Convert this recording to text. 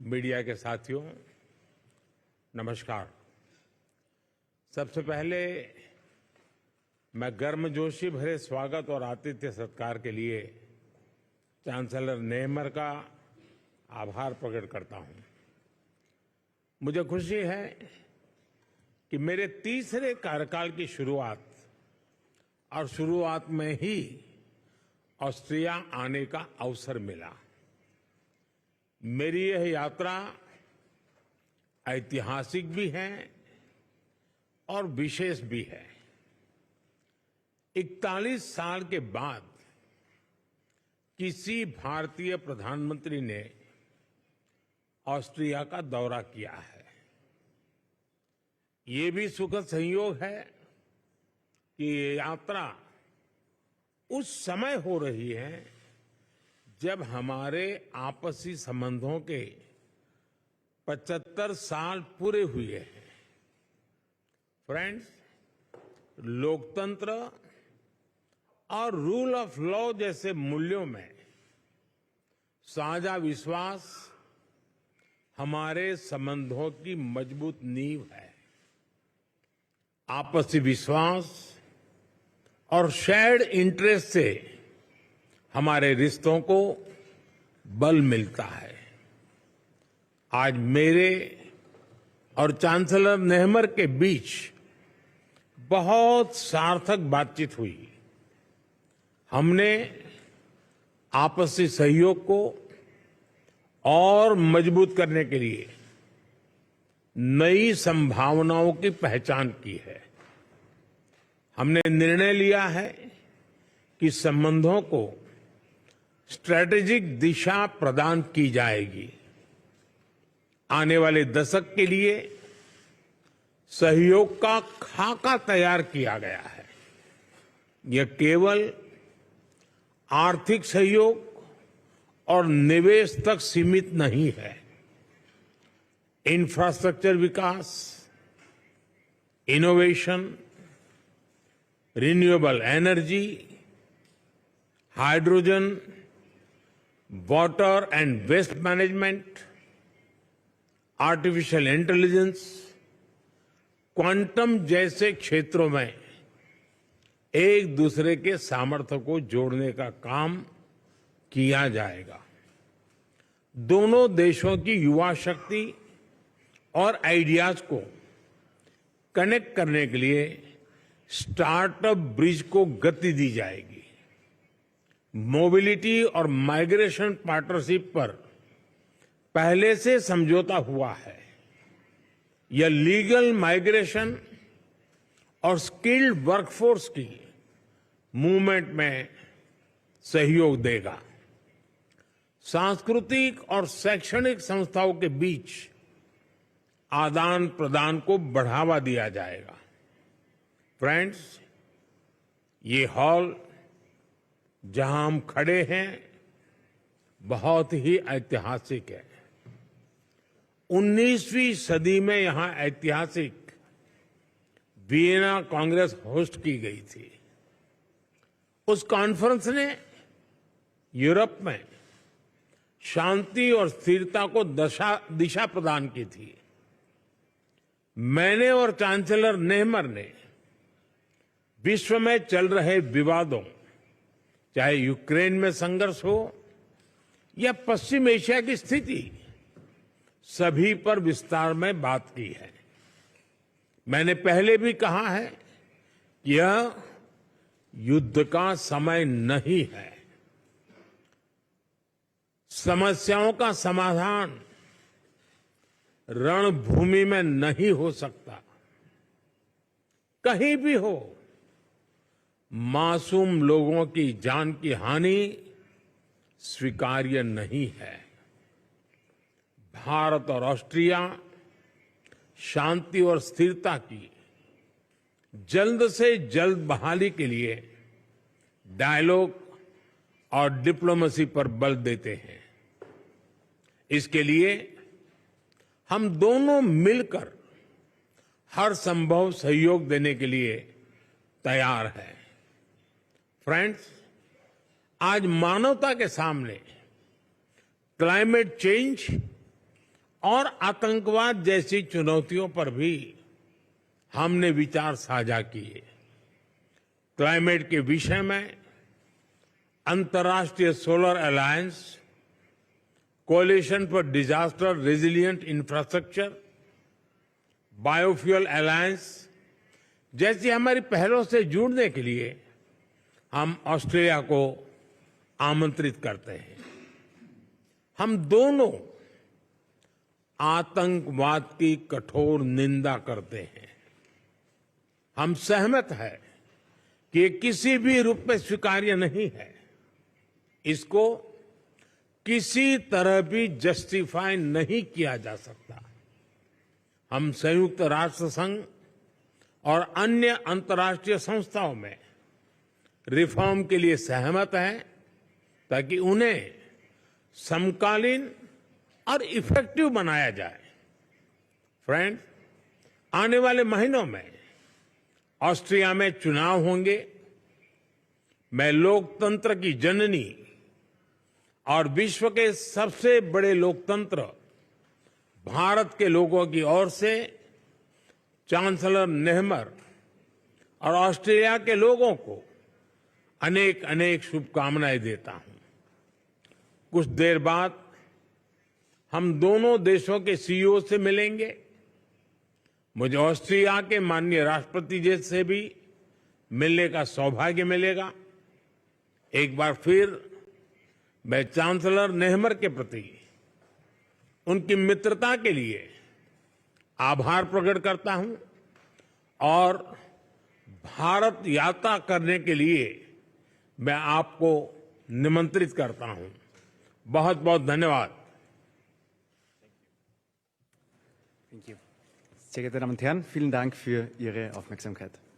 Media के साथियों, नमस्कार। सबसे पहले मैं गर्मजोशी भरे स्वागत और आतिथ्य सत्कार के लिए चांसलर नेमर का आभार प्रकट करता हूं। मुझे खुशी है कि मेरे तीसरे कार्यकाल की शुरुआत में ही ऑस्ट्रिया आने का अवसर मिला। मेरी यह यात्रा ऐतिहासिक भी है और विशेष भी है। 41 साल के बाद किसी भारतीय प्रधानमंत्री ने ऑस्ट्रिया का दौरा किया है। ये भी सुखद संयोग है कि ये यात्रा उस समय हो रही है जब हमारे आपसी संबंधों के 75 साल पूरे हुए हैं। फ्रेंड्स, लोकतंत्र और रूल ऑफ लॉ जैसे मूल्यों में साझा विश्वास हमारे संबंधों की मजबूत नींव है। आपसी विश्वास और शेयर्ड इंटरेस्ट से हमारे रिश्तों को बल मिलता है। आज मेरे और चांसलर नेहमर के बीच बहुत सार्थक बातचीत हुई। हमने आपसी सहयोग को और मजबूत करने के लिए नई संभावनाओं की पहचान की है। हमने निर्णय लिया है कि संबंधों को स्ट्रैटेजिक दिशा प्रदान की जाएगी। आने वाले दशक के लिए सहयोग का खाका तैयार किया गया है। यह केवल आर्थिक सहयोग और निवेश तक सीमित नहीं है। इंफ्रास्ट्रक्चर विकास, innovation, renewable energy, hydrogen, water and waste management, artificial intelligence, quantum जैसे क्षेत्रों में एक दूसरे के सामर्थ्य को जोड़ने का काम किया जाएगा। दोनों देशों की युवा शक्ति और आइडियाज को कनेक्ट करने के लिए स्टार्टअप ब्रिज को गति दी जाएगी। मोबिलिटी और माइग्रेशन पार्टनरशिप पर पहले से समझौता हुआ है। यह लीगल माइग्रेशन और स्किल्ड वर्कफोर्स की मूवमेंट में सहयोग देगा। सांस्कृतिक और शैक्षणिक संस्थाओं के बीच आदान प्रदान को बढ़ावा दिया जाएगा। फ्रेंड्स, ये हॉल जहां हम खड़े हैं बहुत ही ऐतिहासिक है। 19वीं सदी में यहां ऐतिहासिक वियना कांग्रेस होस्ट की गई थी। उस कॉन्फ्रेंस ने यूरोप में शांति और स्थिरता को दिशा प्रदान की थी। मैंने और चांसलर नेहमर ने विश्व में चल रहे विवादों, चाहे यूक्रेन में संघर्ष हो या पश्चिम एशिया की स्थिति, सभी पर विस्तार में बात की है। मैंने पहले भी कहा है कि यह युद्ध का समय नहीं है। समस्याओं का समाधान रणभूमि में नहीं हो सकता। कहीं भी हो, मासूम लोगों की जान की हानि स्वीकार्य नहीं है। भारत और ऑस्ट्रिया शांति और स्थिरता की जल्द से जल्द बहाली के लिए डायलॉग और डिप्लोमेसी पर बल देते हैं। इसके लिए हम दोनों मिलकर हर संभव सहयोग देने के लिए तैयार हैं। फ्रेंड्स, आज मानवता के सामने क्लाइमेट चेंज और आतंकवाद जैसी चुनौतियों पर भी हमने विचार साझा किए। क्लाइमेट के विषय में अंतर्राष्ट्रीय solar alliance, coalition for disaster resilient infrastructure, biofuel alliance जैसी हमारी पहलों से जुड़ने के लिए हम ऑस्ट्रेलिया को आमंत्रित करते हैं। हम दोनों आतंकवाद की कठोर निंदा करते हैं। हम सहमत हैं कि ये किसी भी रूप में स्वीकार्य नहीं है। इसको किसी तरह भी जस्टिफाई नहीं किया जा सकता। हम संयुक्त राष्ट्र संघ और अन्य अंतर्राष्ट्रीय संस्थाओं में रिफॉर्म के लिए सहमत हैं ताकि उन्हें समकालीन और इफेक्टिव बनाया जाए। फ्रेंड्स, आने वाले महीनों में ऑस्ट्रिया में चुनाव होंगे। मैं लोकतंत्र की जननी और विश्व के सबसे बड़े लोकतंत्र भारत के लोगों की ओर से चांसलर नेहमर और ऑस्ट्रेलिया के लोगों को अनेक अनेक शुभकामनाएं देता हूं। कुछ देर बाद हम दोनों देशों के सीईओ से मिलेंगे। मुझे ऑस्ट्रिया के माननीय राष्ट्रपति जी से भी मिलने का सौभाग्य मिलेगा। एक बार फिर मैं चांसलर नेहमर के प्रति उनकी मित्रता के लिए आभार प्रकट करता हूं और भारत यात्रा करने के लिए मैं आपको निमंत्रित करता हूं। बहुत बहुत धन्यवाद। Sehr geehrte Damen und Herren, vielen Dank für Ihre Aufmerksamkeit.